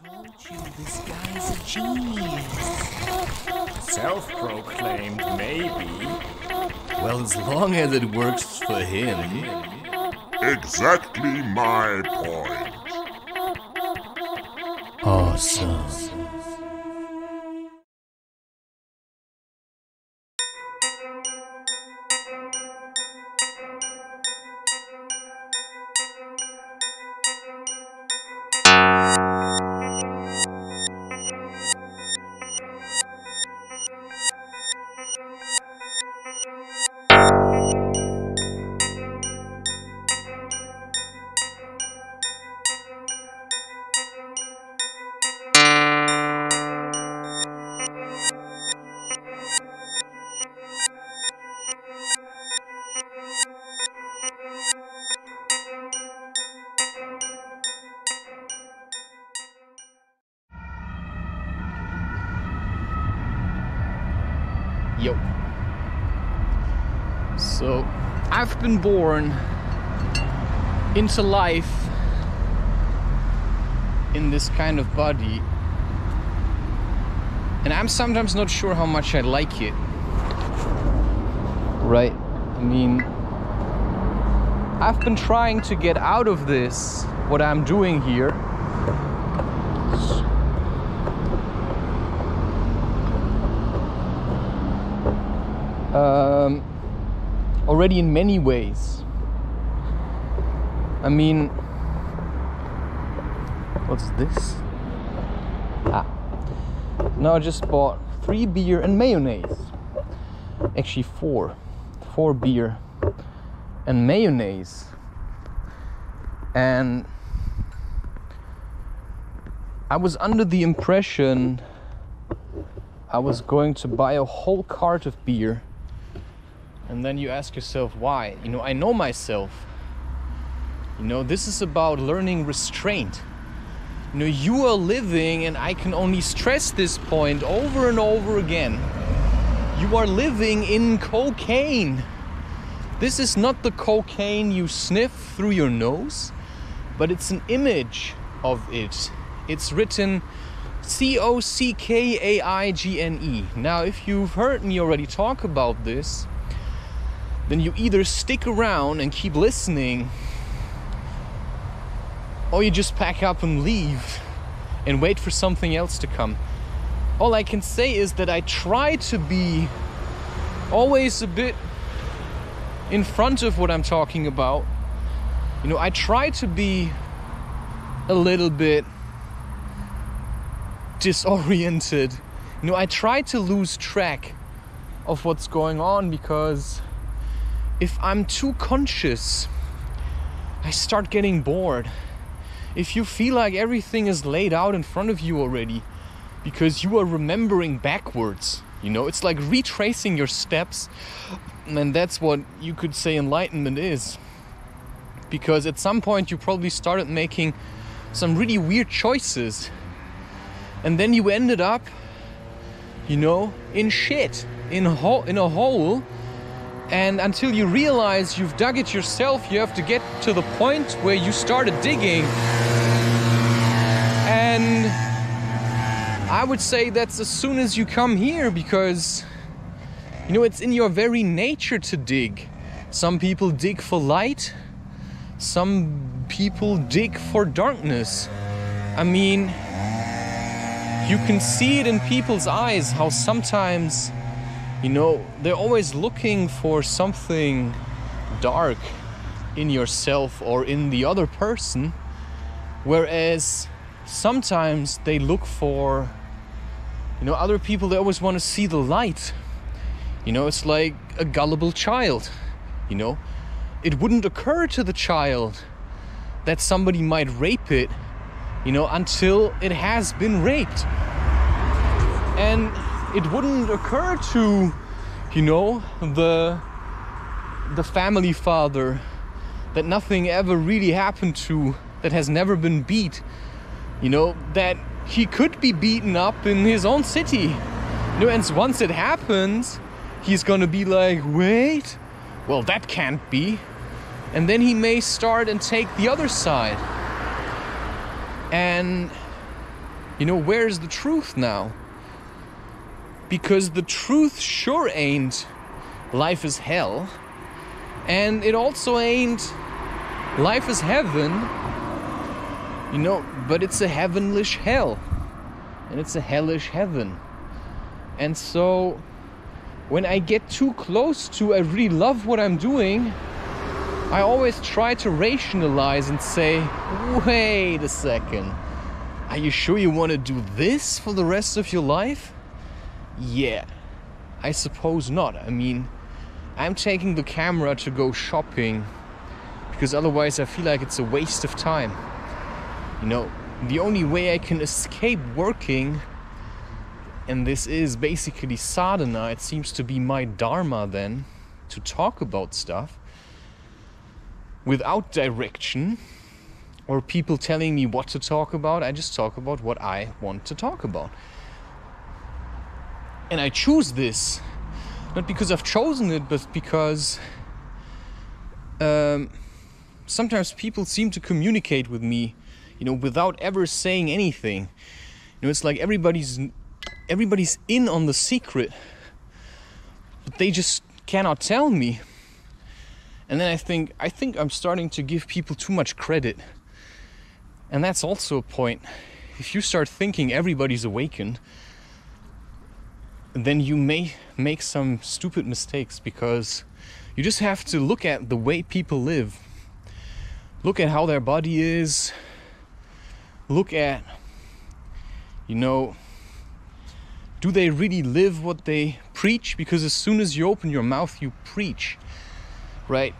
told you this guy's a genius. Self-proclaimed, maybe. Well, as long as it works for him. Exactly my point. Awesome. Yo. So, I've been born into life in this kind of body, and I'm sometimes not sure how much I like it. Right? I mean, I've been trying to get out of this, what I'm doing here. Already in many ways. I mean, what's this? Now I just bought 3 beer and mayonnaise. Actually 4 beer and mayonnaise. And I was under the impression I was going to buy a whole cart of beer. And then you ask yourself, why? You know, I know myself. You know, this is about learning restraint. You know, you are living, and I can only stress this point over and over again. You are living in cocaine. This is not the cocaine you sniff through your nose, but it's an image of it. It's written C-O-C-K-A-I-G-N-E. Now, if you've heard me already talk about this, then you either stick around and keep listening, or you just pack up and leave and wait for something else to come. All I can say is that I try to be always a bit in front of what I'm talking about. You know, I try to be a little bit disoriented. You know, I try to lose track of what's going on, because if I'm too conscious, I start getting bored. If you feel like everything is laid out in front of you already, because you are remembering backwards, you know, it's like retracing your steps, and that's what you could say enlightenment is. Because at some point you probably started making some really weird choices, and then you ended up, you know, in shit, in a hole. And until you realize you've dug it yourself, you have to get to the point where you started digging. And I would say that's as soon as you come here, because, you know, it's in your very nature to dig. Some people dig for light. Some people dig for darkness. I mean, you can see it in people's eyes, how sometimes, you know, they're always looking for something dark in yourself or in the other person, whereas sometimes they look for, you know, other people, they always want to see the light. You know, it's like a gullible child, you know. It wouldn't occur to the child that somebody might rape it, you know, until it has been raped. And it wouldn't occur to, you know, the family father that nothing ever really happened to, that has never been beat, you know, that he could be beaten up in his own city. You know, and once it happens, he's gonna be like, wait, well, that can't be. And then he may start and take the other side. And You know, where's the truth now? Because the truth sure ain't life is hell, and it also ain't life is heaven, you know, but it's a heavenlish hell, and it's a hellish heaven. And so when I get too close to I really love what I'm doing, I always try to rationalize and say, wait a second, are you sure you want to do this for the rest of your life? Yeah, I suppose not. I mean, I'm taking the camera to go shopping because otherwise I feel like it's a waste of time. You know, the only way I can escape working, and this is basically sadhana, it seems to be my dharma then, to talk about stuff without direction or people telling me what to talk about. I just talk about what I want to talk about. And I choose this, not because I've chosen it, but because sometimes people seem to communicate with me, you know, without ever saying anything. You know, it's like everybody's in on the secret, but they just cannot tell me. And then I think I'm starting to give people too much credit. And that's also a point. If you start thinking everybody's awakened, then you may make some stupid mistakes, because you just have to look at the way people live. Look at how their body is. Look at, you know, do they really live what they preach? Because as soon as you open your mouth, you preach, right?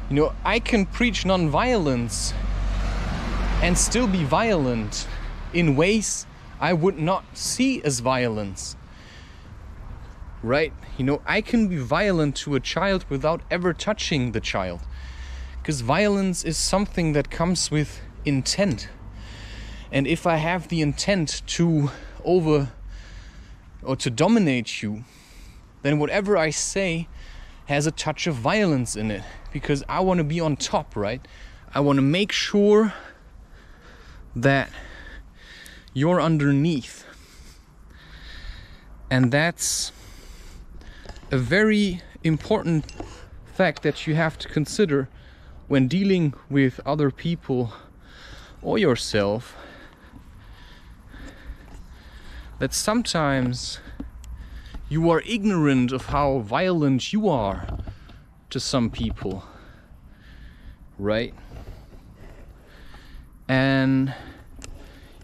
You know, I can preach non-violence and still be violent in ways I would not see as violence, right? You know, I can be violent to a child without ever touching the child, because violence is something that comes with intent. And if I have the intent to to dominate you, then whatever I say has a touch of violence in it, because I want to be on top, right? I want to make sure that you're underneath. And that's a very important fact that you have to consider when dealing with other people or yourself, that sometimes you are ignorant of how violent you are to some people, right? And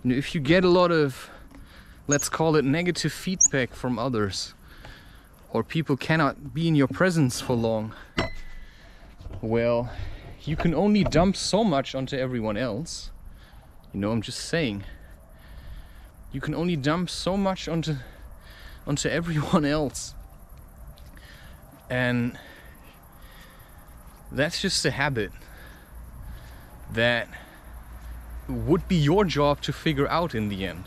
you know, if you get a lot of, let's call it, negative feedback from others, or people cannot be in your presence for long, well, you can only dump so much onto everyone else. You know, I'm just saying. You can only dump so much onto everyone else. And that's just a habit that would be your job to figure out in the end,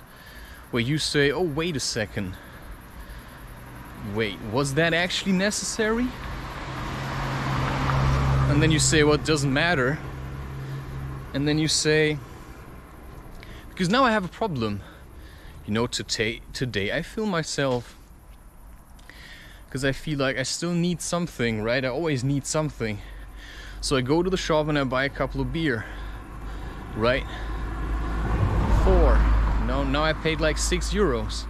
where you say, oh, wait a second, wait, was that actually necessary? And then you say, well, it doesn't matter. And then you say, because now I have a problem. You know, today I feel myself, because I feel like I still need something, right? I always need something. So I go to the shop and I buy a couple of beer, right? 4. Now I paid like €6.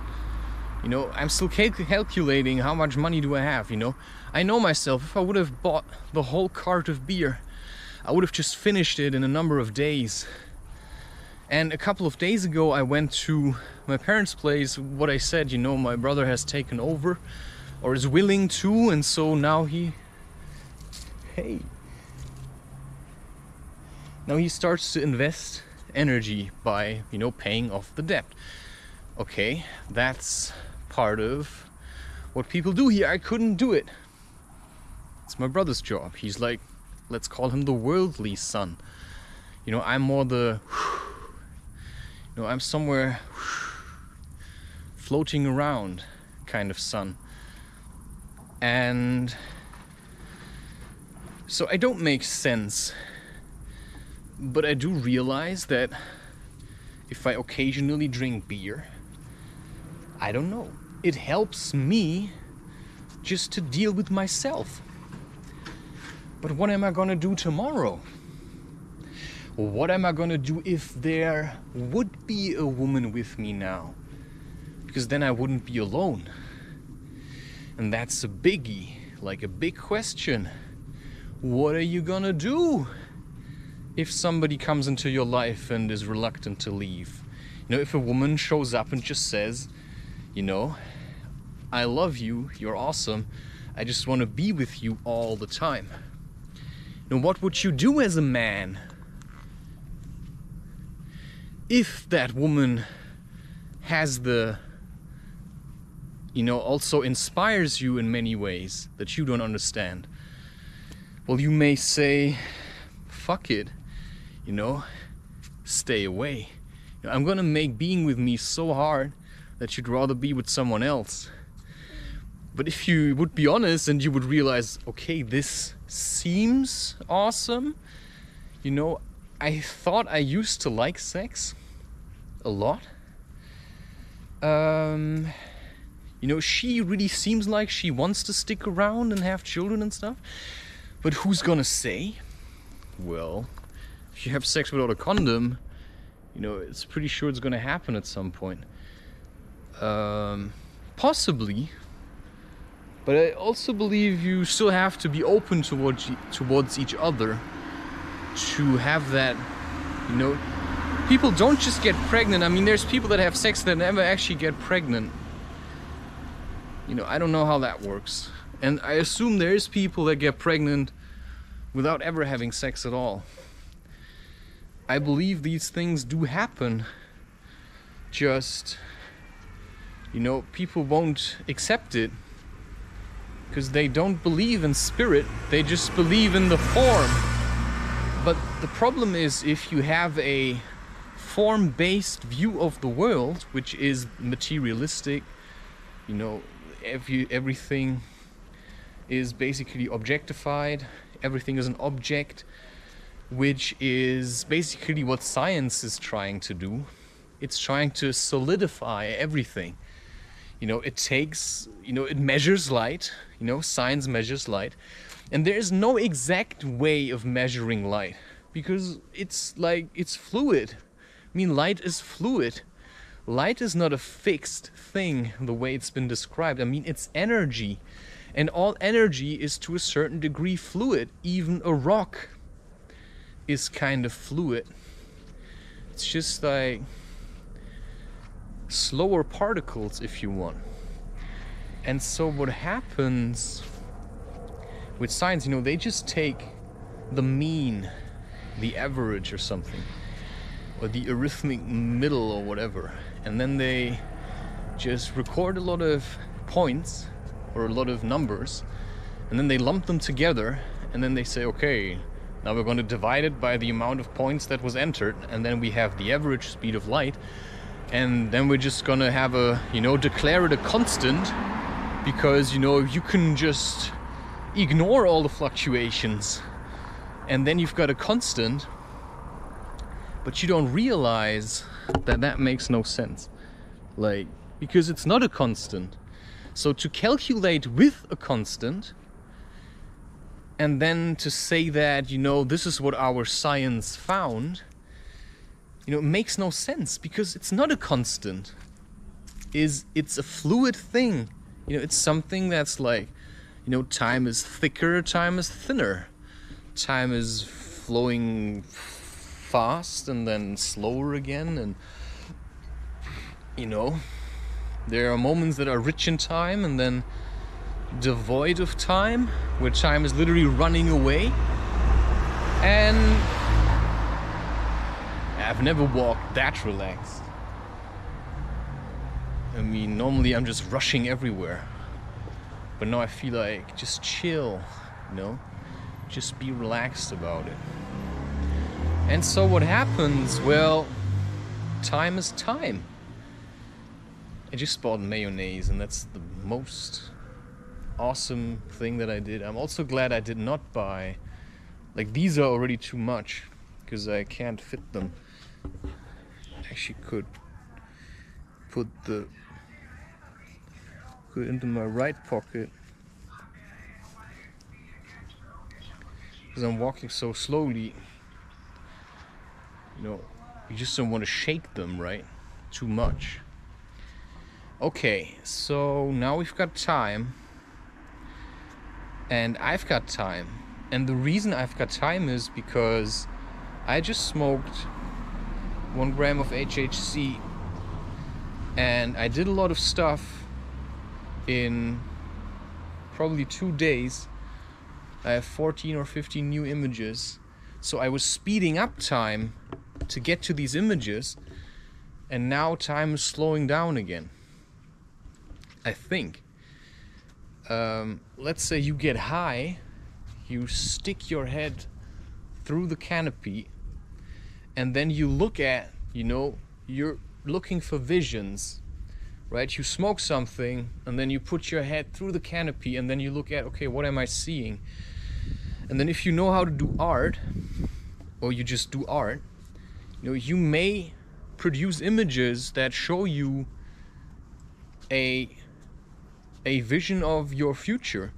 You know, I'm still calculating how much money do I have, you know? I know myself, if I would have bought the whole cart of beer, I would have just finished it in a number of days. And a couple of days ago I went to my parents' place. What I said, you know, my brother has taken over, or is willing to, and so now he starts to invest energy by, you know, paying off the debt. Okay, that's part of what people do here. I couldn't do it. It's my brother's job. He's like, let's call him the worldly son. You know, I'm more the, you know, I'm somewhere floating around kind of son. And so I don't make sense, but I do realize that if I occasionally drink beer. I don't know. It helps me just to deal with myself. But what am I gonna do tomorrow? What am I gonna do if there would be a woman with me now? Because then I wouldn't be alone. And that's a biggie, like a big question. What are you gonna do if somebody comes into your life and is reluctant to leave? You know, if a woman shows up and just says, you know, I love you, you're awesome, I just want to be with you all the time. Now, what would you do as a man if that woman has the, you know, also inspires you in many ways that you don't understand? Well, you may say, fuck it, you know, stay away. You know, I'm gonna make being with me so hard that you'd rather be with someone else. But if you would be honest and you would realize, okay, this seems awesome. You know, I thought I used to like sex a lot. You know, she really seems like she wants to stick around and have children and stuff. But who's gonna say? Well, if you have sex without a condom, you know, it's pretty sure it's gonna happen at some point. Possibly. But I also believe you still have to be open towards each other to have that, you know. People don't just get pregnant. I mean, there's people that have sex that never actually get pregnant. You know, I don't know how that works. And I assume there's people that get pregnant without ever having sex at all. I believe these things do happen. Just, you know, people won't accept it because they don't believe in spirit, they just believe in the form. But the problem is, if you have a form-based view of the world, which is materialistic, you know, everything is basically objectified, everything is an object, which is basically what science is trying to do. It's trying to solidify everything. You know, it takes, you know, it measures light, you know, science measures light. And there is no exact way of measuring light because it's like, it's fluid. I mean, light is fluid. Light is not a fixed thing the way it's been described. I mean, it's energy. And all energy is to a certain degree fluid. Even a rock is kind of fluid. It's just like slower particles, if you want. And so what happens with science, you know, they just take the mean, the average or something, or the arithmetic middle or whatever, and then they just record a lot of points or a lot of numbers, and then they lump them together, and then they say, okay, now we're going to divide it by the amount of points that was entered, and then we have the average speed of light. And then we're just gonna have a, you know, declare it a constant, because, you know, you can just ignore all the fluctuations and then you've got a constant, but you don't realize that that makes no sense. Like, because it's not a constant. So to calculate with a constant and then to say that, you know, this is what our science found, you know, it makes no sense because it's not a constant. It's a fluid thing. You know, it's something that's like, you know, time is thicker, time is thinner. Time is flowing fast and then slower again. And, you know, there are moments that are rich in time and then devoid of time, where time is literally running away. And I've never walked that relaxed. I mean, normally I'm just rushing everywhere. But now I feel like just chill, you know? Just be relaxed about it. And so what happens? Well, time is time. I just bought mayonnaise and that's the most awesome thing that I did. I'm also glad I did not buy, like, these are already too much because I can't fit them. actually could put it into my right pocket, because I'm walking so slowly. You know, you just don't want to shake them, right? Too much. Okay, so now we've got time. And I've got time. And the reason I've got time is because I just smoked 1 gram of HHC. And I did a lot of stuff in probably 2 days. I have 14 or 15 new images. So I was speeding up time to get to these images, and now time is slowing down again, I think. Let's say you get high, you stick your head through the canopy, and then you look at, you're looking for visions, right? You smoke something, and then you put your head through the canopy, and then you look at, okay, what am I seeing? And then if you know how to do art, or you just do art, you may produce images that show you a vision of your future.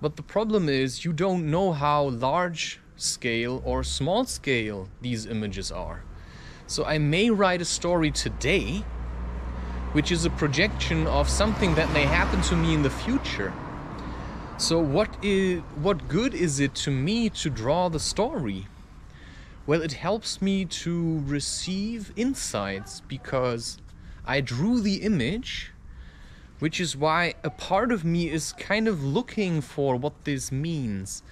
But the problem is you don't know how large scale or small scale these images are. So I may write a story today, which is a projection of something that may happen to me in the future. So what good is it to me to draw the story? Well, it helps me to receive insights because I drew the image, which is why a part of me is kind of looking for what this means.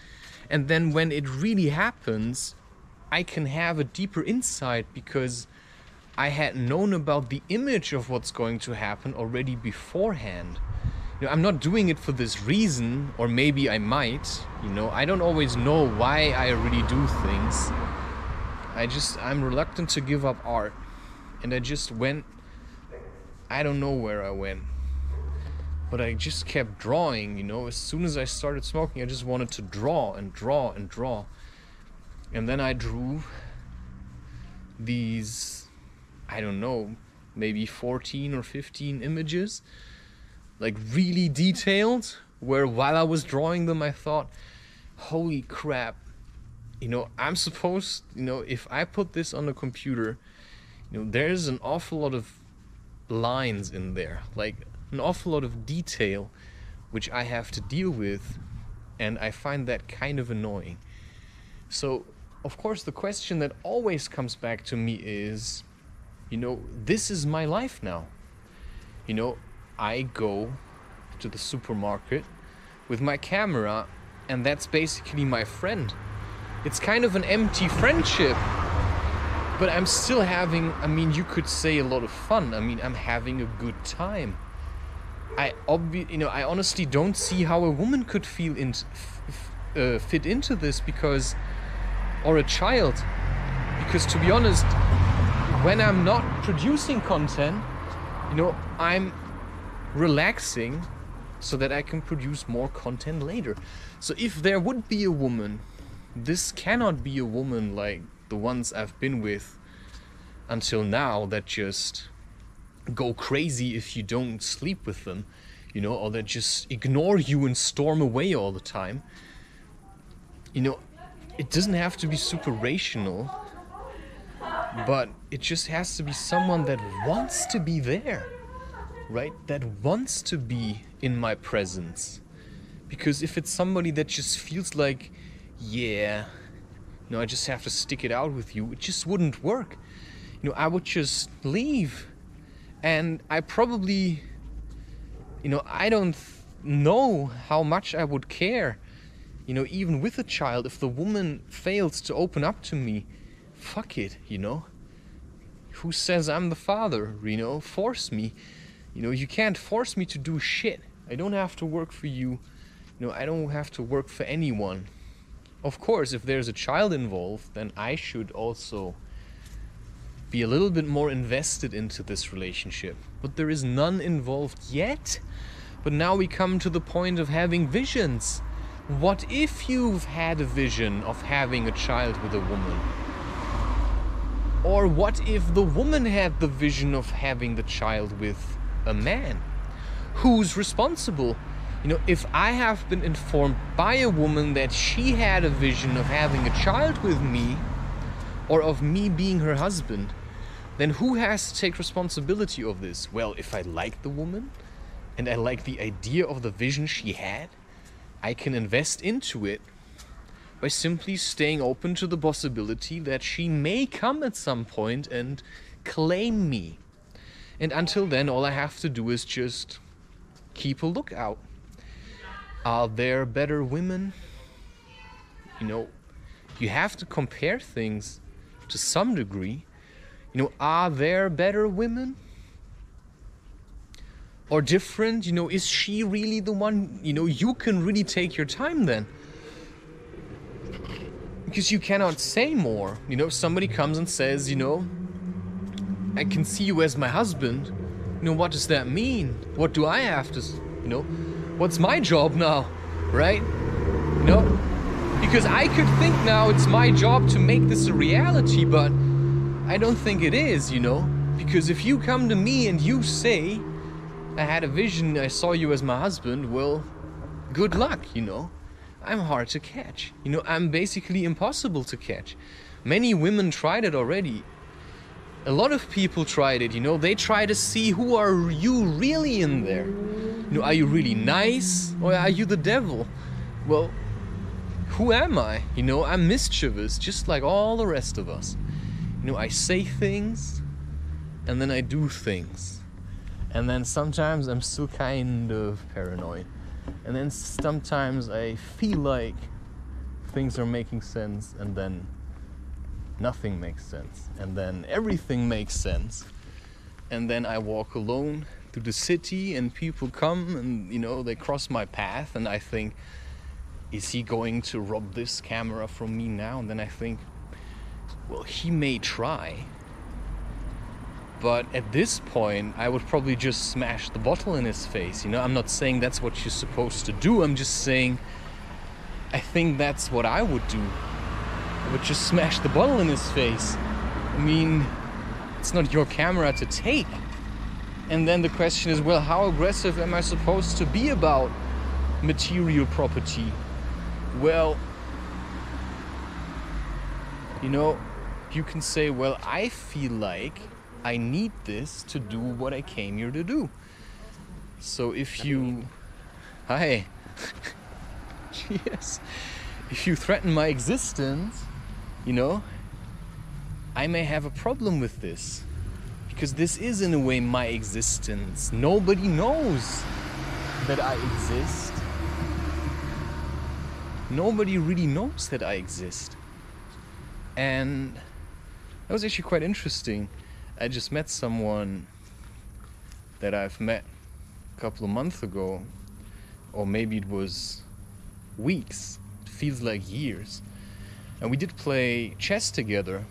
And then when it really happens, I can have a deeper insight because I had known about the image of what's going to happen already beforehand. I'm not doing it for this reason, or maybe I might, I don't always know why I really do things. I'm reluctant to give up art. And I just went, I don't know where I went. But I just kept drawing, As soon as I started smoking, I just wanted to draw and draw and draw. And then I drew these, I don't know, maybe 14 or 15 images. Like really detailed, where while I was drawing them, I thought, holy crap, I'm supposed, if I put this on the computer, there's an awful lot of lines in there, like an awful lot of detail, which I have to deal with, and I find that kind of annoying. So, of course, the question that always comes back to me is, this is my life now. I go to the supermarket with my camera, and that's basically my friend. It's kind of an empty friendship, but I'm still having, you could say a lot of fun. I'm having a good time. I honestly don't see how a woman could fit into this or a child, because to be honest, when I'm not producing content, I'm relaxing so that I can produce more content later. So if there would be a woman, this cannot be a woman like the ones I've been with until now that just go crazy if you don't sleep with them, or that just ignore you and storm away all the time. It doesn't have to be super rational, but it just has to be someone that wants to be there, right? That wants to be in my presence. Because if it's somebody that just feels like, I just have to stick it out with you, it just wouldn't work. I would just leave. And I probably, I don't know how much I would care, even with a child, if the woman fails to open up to me. Fuck it, Who says I'm the father, Force me. You can't force me to do shit. I don't have to work for you. I don't have to work for anyone. Of course, if there's a child involved, then I should also be a little bit more invested into this relationship. But there is none involved yet. But now we come to the point of having visions. What if you've had a vision of having a child with a woman? Or what if the woman had the vision of having the child with a man? Who's responsible? You know, if I have been informed by a woman that she had a vision of having a child with me, or of me being her husband, then who has to take responsibility of this? Well, if I like the woman, and I like the idea of the vision she had, I can invest into it by simply staying open to the possibility that she may come at some point and claim me. And until then, all I have to do is just keep a lookout. Are there better women? You know, you have to compare things to some degree. You know, are there better women? Or different? You know, is she really the one? You know, you can really take your time then. Because you cannot say more. You know, if somebody comes and says, you know, I can see you as my husband. You know, what does that mean? What do I have to, you know, what's my job now, right? You know, because I could think now it's my job to make this a reality, but I don't think it is, you know. Because if you come to me and you say, I had a vision, I saw you as my husband, well, good luck, you know. I'm hard to catch. You know, I'm basically impossible to catch. Many women tried it already. A lot of people tried it, you know. They try to see who are you really in there. You know, are you really nice or are you the devil? Well, who am I? You know, I'm mischievous, just like all the rest of us. You know, I say things and then I do things. And then sometimes I'm still kind of paranoid. And then sometimes I feel like things are making sense and then nothing makes sense. And then everything makes sense. And then I walk alone through the city and people come and, you know, they cross my path and I think, is he going to rob this camera from me now? And then I think, well, he may try. But at this point, I would probably just smash the bottle in his face. You know, I'm not saying that's what you're supposed to do. I'm just saying, I think that's what I would do. I would just smash the bottle in his face. I mean, it's not your camera to take. And then the question is, well, how aggressive am I supposed to be about material property? Well, you know, you can say, well, I feel like I need this to do what I came here to do. So if you... Hi. Yes. If you threaten my existence, you know, I may have a problem with this. Because this is in a way my existence. Nobody knows that I exist. Nobody really knows that I exist. And that was actually quite interesting. I just met someone that I've met a couple of months ago, or maybe it was weeks, it feels like years. And we did play chess together,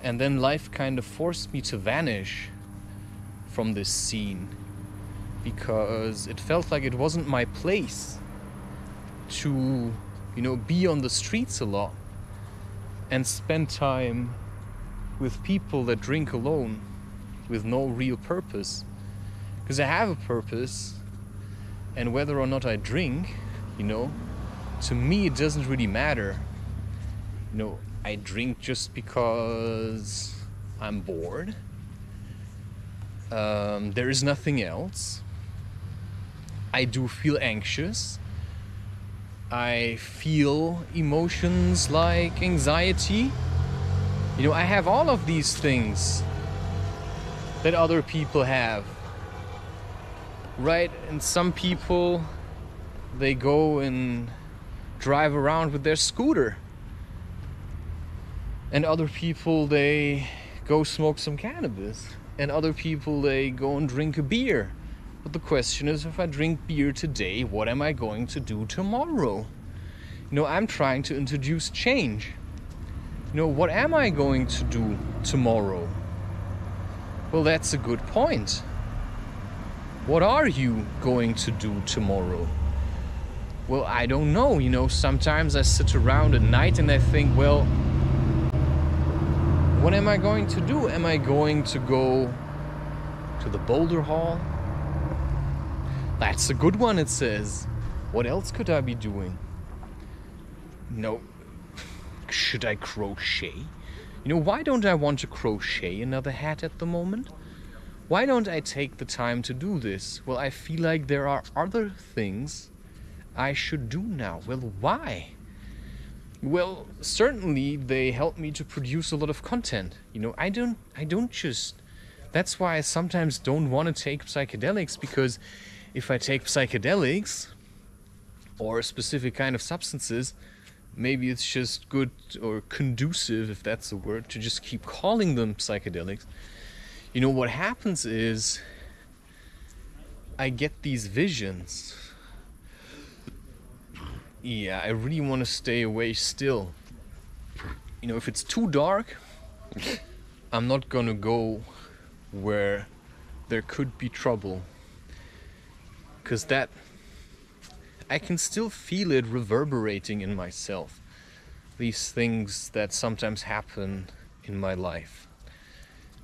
and then life kind of forced me to vanish from this scene, because it felt like it wasn't my place to, you know, be on the streets a lot and spend time with people that drink alone with no real purpose. Because I have a purpose, and whether or not I drink, you know, to me it doesn't really matter. You know, I drink just because I'm bored. There is nothing else. I do feel anxious. I feel emotions like anxiety. You know, I have all of these things that other people have, right? And some people, they go and drive around with their scooter. And other people, they go smoke some cannabis. And other people, they go and drink a beer. But the question is, if I drink beer today, what am I going to do tomorrow? You know, I'm trying to introduce change. You know, what am I going to do tomorrow? Well, that's a good point. What are you going to do tomorrow? Well, I don't know. You know, sometimes I sit around at night and I think, well, What am I going to do? Am I going to go to the boulder hall? That's a good one, it says. What else could I be doing? No. Should I crochet? Why don't I want to crochet another hat at the moment? Why don't I take the time to do this? Well, I feel like there are other things I should do now. Well, why? Well, certainly they help me to produce a lot of content. I don't just... That's why I sometimes don't want to take psychedelics, because if I take psychedelics or a specific kind of substances, maybe it's just good or conducive, if that's the word, to just keep calling them psychedelics. What happens is I get these visions. Yeah, I really want to stay away still. If it's too dark, I'm not gonna go where there could be trouble. 'Cause I can still feel it reverberating in myself. These things that sometimes happen in my life.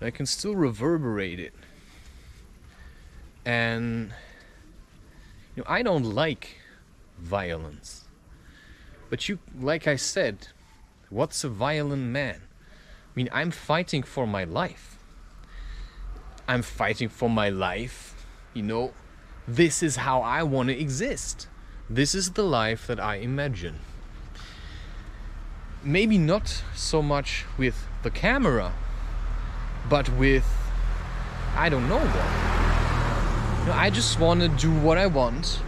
I can still reverberate it. And I don't like violence. But like I said, what's a violent man? I'm fighting for my life. I'm fighting for my life. This is how I want to exist. This is the life that I imagine. Maybe not so much with the camera, but with, I don't know what. I just want to do what I want.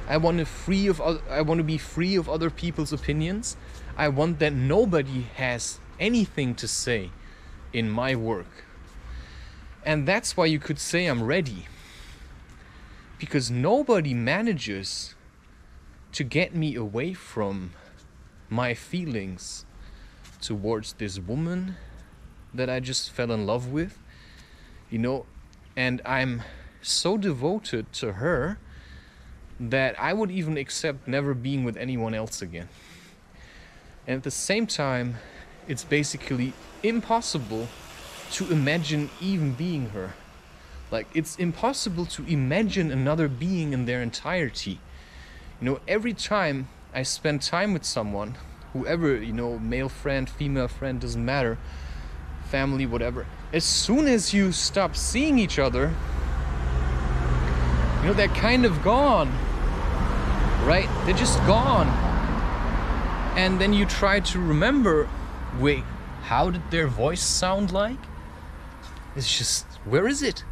I want to be free of other people's opinions. I want that nobody has anything to say in my work. And that's why you could say I'm ready. Because nobody manages to get me away from my feelings towards this woman that I just fell in love with. And I'm so devoted to her that I would even accept never being with anyone else again. And at the same time, it's basically impossible to imagine even being her. Like, it's impossible to imagine another being in their entirety. Every time I spend time with someone, whoever, male friend, female friend, doesn't matter, family, whatever, as soon as you stop seeing each other, they're kind of gone. Right? They're just gone. And then you try to remember, wait, how did their voice sound like? It's just, where is it?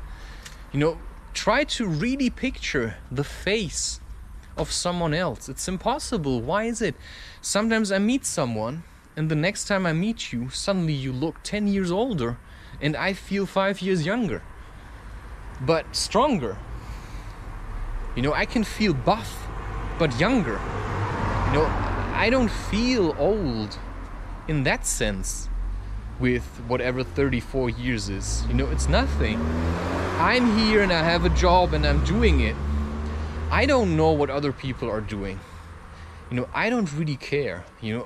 Try to really picture the face of someone else. It's impossible. Why is it? Sometimes I meet someone, and the next time I meet you, suddenly you look 10 years older, and I feel 5 years younger. But stronger. I can feel buff, but younger. I don't feel old in that sense with whatever 34 years is. It's nothing. I'm here and I have a job and I'm doing it. I don't know what other people are doing. I don't really care.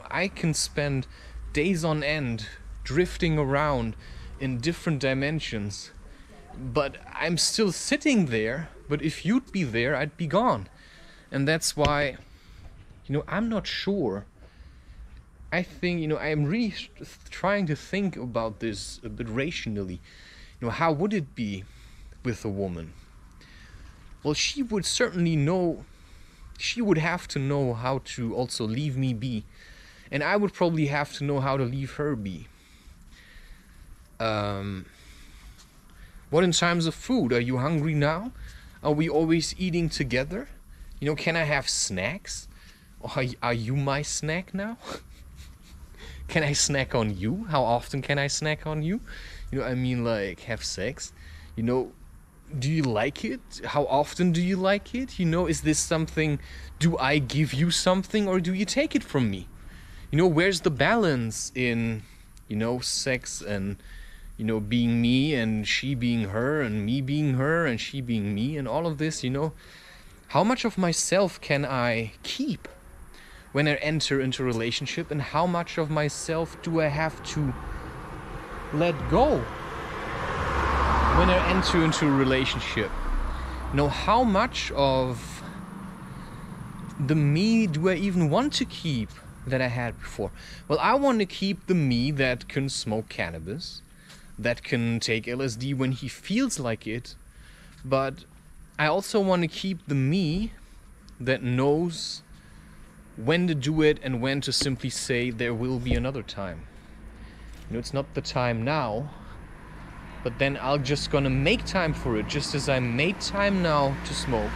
I can spend days on end drifting around in different dimensions, but I'm still sitting there. But if you'd be there, I'd be gone. And that's why, I'm not sure. I think, I'm really trying to think about this a bit rationally. How would it be with a woman? Well, she would certainly know, she would have to know how to also leave me be. And I would probably have to know how to leave her be. What in terms of food? Are you hungry now? Are we always eating together? Can I have snacks? Or are you my snack now? Can I snack on you? How often can I snack on you? Like, have sex? Do you like it? How often do you like it? Is this something, do I give you something or do you take it from me? Where's the balance in, sex and, being me and she being her and me being her and she being me and all of this, How much of myself can I keep when I enter into a relationship, and how much of myself do I have to let go when I enter into a relationship? You know, how much of the me do I even want to keep that I had before? Well, I want to keep the me that can smoke cannabis, that can take LSD when he feels like it, but I also want to keep the me that knows when to do it and when to simply say there will be another time. You know, it's not the time now, but then I'm just gonna make time for it, just as I made time now to smoke,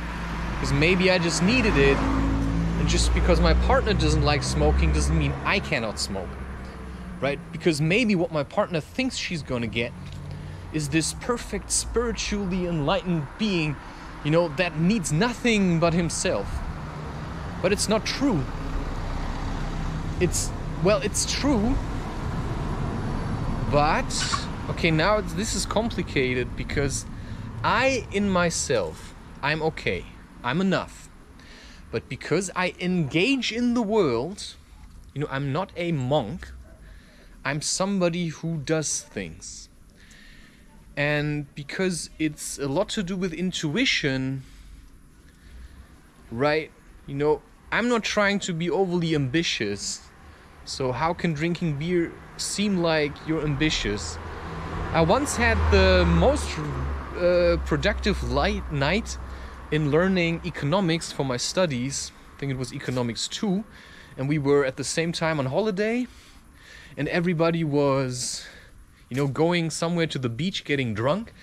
because maybe I just needed it, and just because my partner doesn't like smoking doesn't mean I cannot smoke, right? Because maybe what my partner thinks she's gonna get is this perfect, spiritually enlightened being, you know, that needs nothing but himself. But it's not true. It's true, but okay, now this is complicated because in myself, I'm okay, I'm enough. But because I engage in the world, you know, I'm not a monk, I'm somebody who does things. And because it's a lot to do with intuition, right? You know, I'm not trying to be overly ambitious. So how can drinking beer seem like you're ambitious? I once had the most productive night in learning economics for my studies. I think it was economics 2. And we were at the same time on holiday. And everybody was, you know, going somewhere to the beach getting drunk.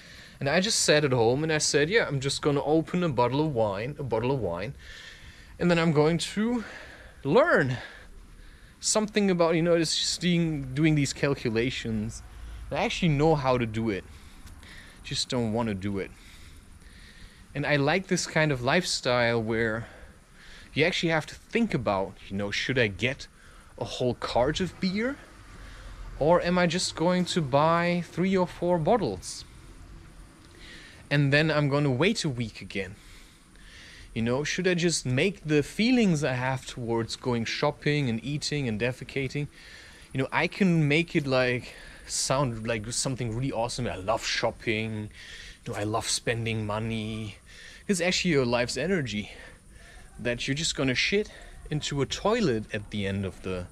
And I just sat at home and I said, yeah, I'm just going to open a bottle of wine. And then I'm going to learn something about, you know, just doing these calculations. I actually know how to do it, just don't want to do it. And I like this kind of lifestyle where you actually have to think about, you know, should I get a whole cart of beer? Or am I just going to buy 3 or 4 bottles? And then I'm going to wait a week again. You know, should I just make the feelings I have towards going shopping and eating and defecating, you know, I can make it like sound like something really awesome. I love shopping, you know, I love spending money. It's actually your life's energy that you're just gonna shit into a toilet at the end of the,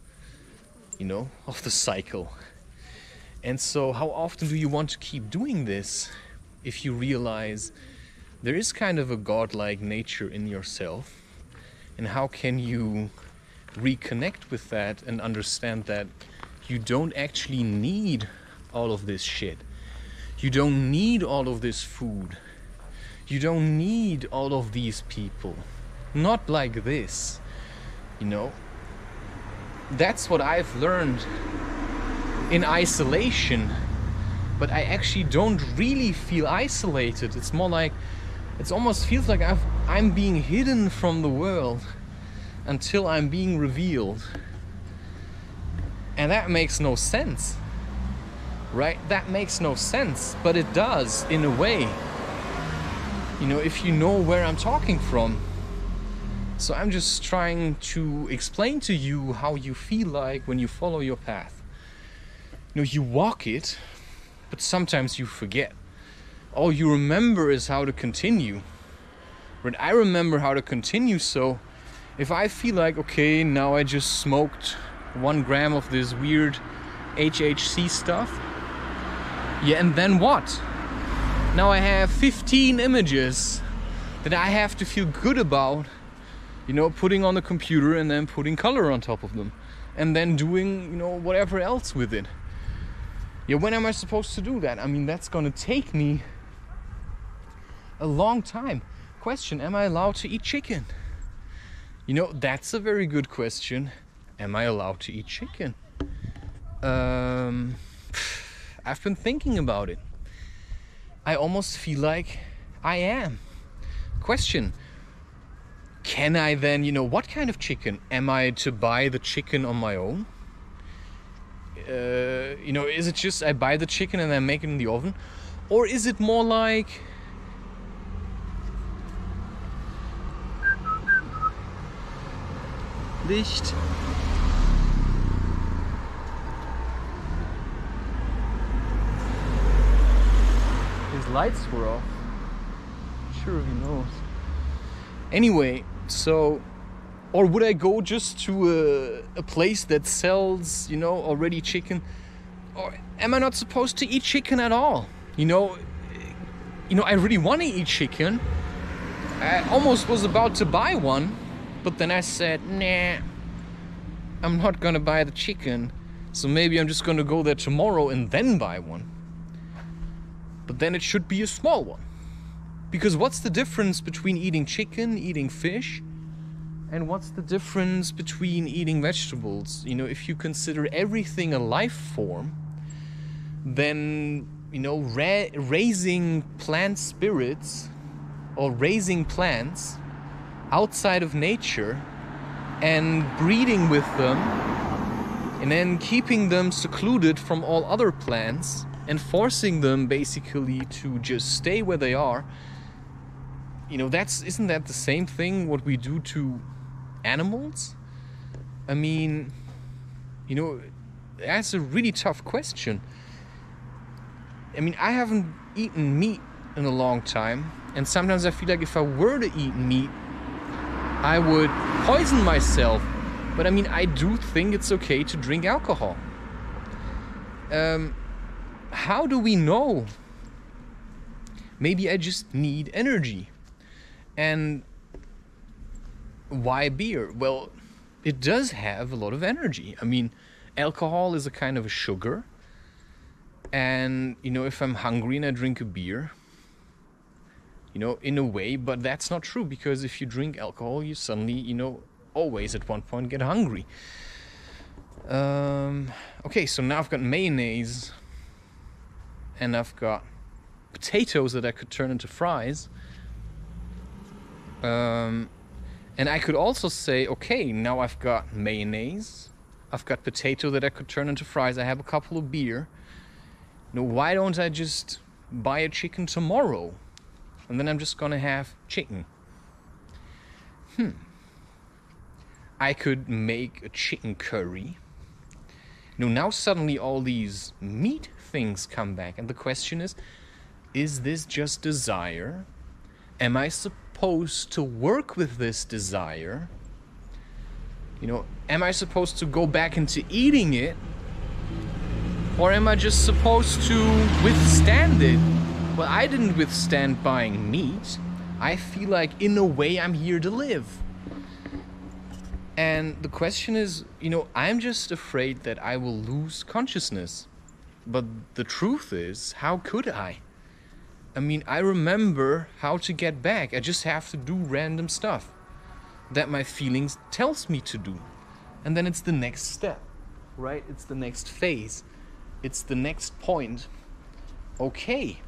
you know, of the cycle. And so how often do you want to keep doing this if you realize there is kind of a godlike nature in yourself? And how can you reconnect with that and understand that you don't actually need all of this shit. You don't need all of this food. You don't need all of these people. Not like this, you know. That's what I've learned in isolation. But I actually don't really feel isolated. It's more like, it almost feels like I'm being hidden from the world until I'm being revealed. And that makes no sense, right? That makes no sense, but it does in a way. You know, if you know where I'm talking from. So I'm just trying to explain to you how you feel like when you follow your path. You know, you walk it, but sometimes you forget. All you remember is how to continue. But I remember how to continue, so if I feel like, okay, now I just smoked 1 gram of this weird HHC stuff, yeah, and then what? Now I have 15 images that I have to feel good about, you know, putting on the computer and then putting color on top of them. And then doing, you know, whatever else with it. Yeah, when am I supposed to do that? I mean, that's gonna take me a long time. Question, am I allowed to eat chicken? You know, that's a very good question. Am I allowed to eat chicken? I've been thinking about it. I almost feel like I am. Question, can I then, you know, what kind of chicken? Am I to buy the chicken on my own? You know, is it just I buy the chicken and I make it in the oven? Or is it more like Licht? lights were off. Sure, he knows. Anyway, so, or would I go just to a place that sells, you know, already chicken? Or am I not supposed to eat chicken at all? You know, I really want to eat chicken. I almost was about to buy one, but then I said, nah, I'm not gonna buy the chicken. So maybe I'm just gonna go there tomorrow and then buy one. But then it should be a small one. Because what's the difference between eating chicken, eating fish, and what's the difference between eating vegetables? You know, if you consider everything a life form, then, you know, raising plant spirits or raising plants outside of nature and breeding with them and then keeping them secluded from all other plants and forcing them basically to just stay where they are, you know, isn't that the same thing what we do to animals? I mean, you know, that's a really tough question. I mean, I haven't eaten meat in a long time, and sometimes I feel like if I were to eat meat, I would poison myself. But I mean, I do think it's okay to drink alcohol. How do we know? Maybe I just need energy. And why beer? Well, it does have a lot of energy. I mean, alcohol is a kind of a sugar. And, you know, if I'm hungry and I drink a beer, you know, in a way, but that's not true, because if you drink alcohol, you suddenly, you know, always at one point get hungry. Okay, so now I've got mayonnaise, and I've got potatoes that I could turn into fries. And I could also say, okay, now I've got mayonnaise, I've got potato that I could turn into fries, I have a couple of beer. You know, why don't I just buy a chicken tomorrow? And then I'm just gonna have chicken. I could make a chicken curry. You know, now suddenly all these meat things come back, and the question is this just desire? Am I supposed to work with this desire? You know, am I supposed to go back into eating it? Or am I just supposed to withstand it? Well, I didn't withstand buying meat. I feel like, in a way, I'm here to live. And the question is, you know, I'm just afraid that I will lose consciousness. But the truth is, how could I? I mean, I remember how to get back. I just have to do random stuff that my feelings tells me to do. And then it's the next step, right? It's the next phase. It's the next point. Okay.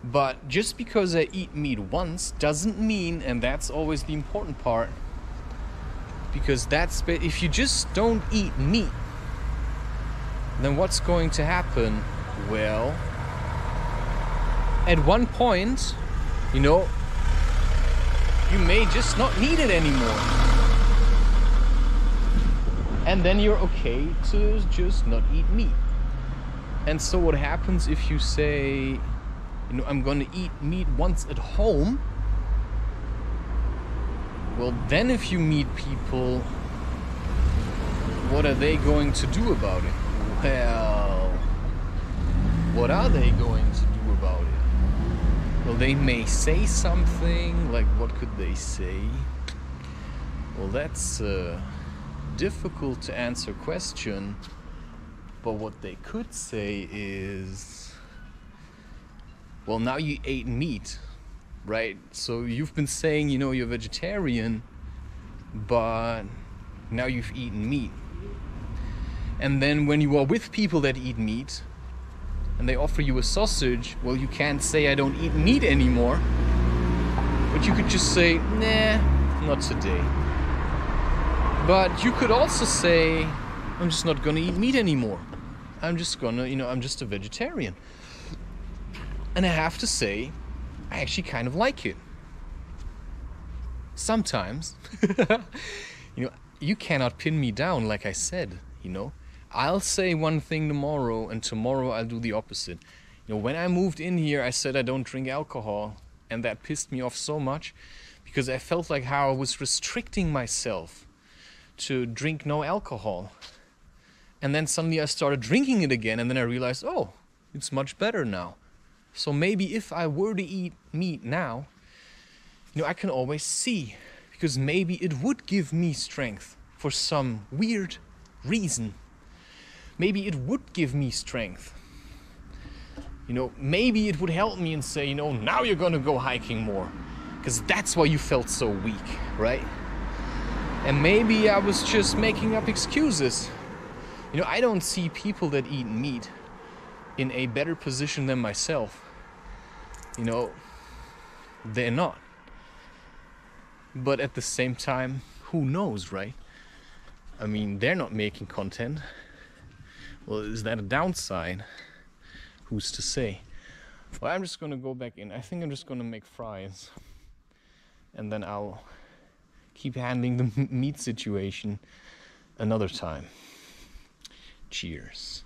But just because I eat meat once doesn't mean, and that's always the important part, because if you just don't eat meat, then what's going to happen? Well, at one point, you know, you may just not need it anymore. And then you're okay to just not eat meat. And so what happens if you say, you know, I'm gonna eat meat once at home? Well, then if you meet people, what are they going to do about it? Well, what are they going to do about it? Well, they may say something, like what could they say? Well, that's a difficult to answer question, but what they could say is, well, now you ate meat, right? So you've been saying, you know, you're vegetarian, but now you've eaten meat. And then when you are with people that eat meat and they offer you a sausage, well, you can't say I don't eat meat anymore, but you could just say, nah, not today. But you could also say, I'm just not gonna eat meat anymore. I'm just gonna, you know, I'm just a vegetarian. And I have to say, I actually kind of like it. Sometimes. You know, you cannot pin me down, like I said, you know. I'll say one thing tomorrow, and tomorrow I'll do the opposite. You know, when I moved in here, I said I don't drink alcohol, and that pissed me off so much because I felt like how I was restricting myself to drink no alcohol. And then suddenly I started drinking it again, and then I realized, oh, it's much better now. So maybe if I were to eat meat now, you know, I can always see, because maybe it would give me strength for some weird reason. Maybe it would give me strength. You know, maybe it would help me and say, you know, now you're gonna go hiking more, because that's why you felt so weak, right? And maybe I was just making up excuses. You know, I don't see people that eat meat in a better position than myself. You know, they're not. But at the same time, who knows, right? I mean, they're not making content. Well, is that a downside? Who's to say? Well, I'm just gonna go back in. I think I'm just gonna make fries. And then I'll keep handling the meat situation another time. Cheers.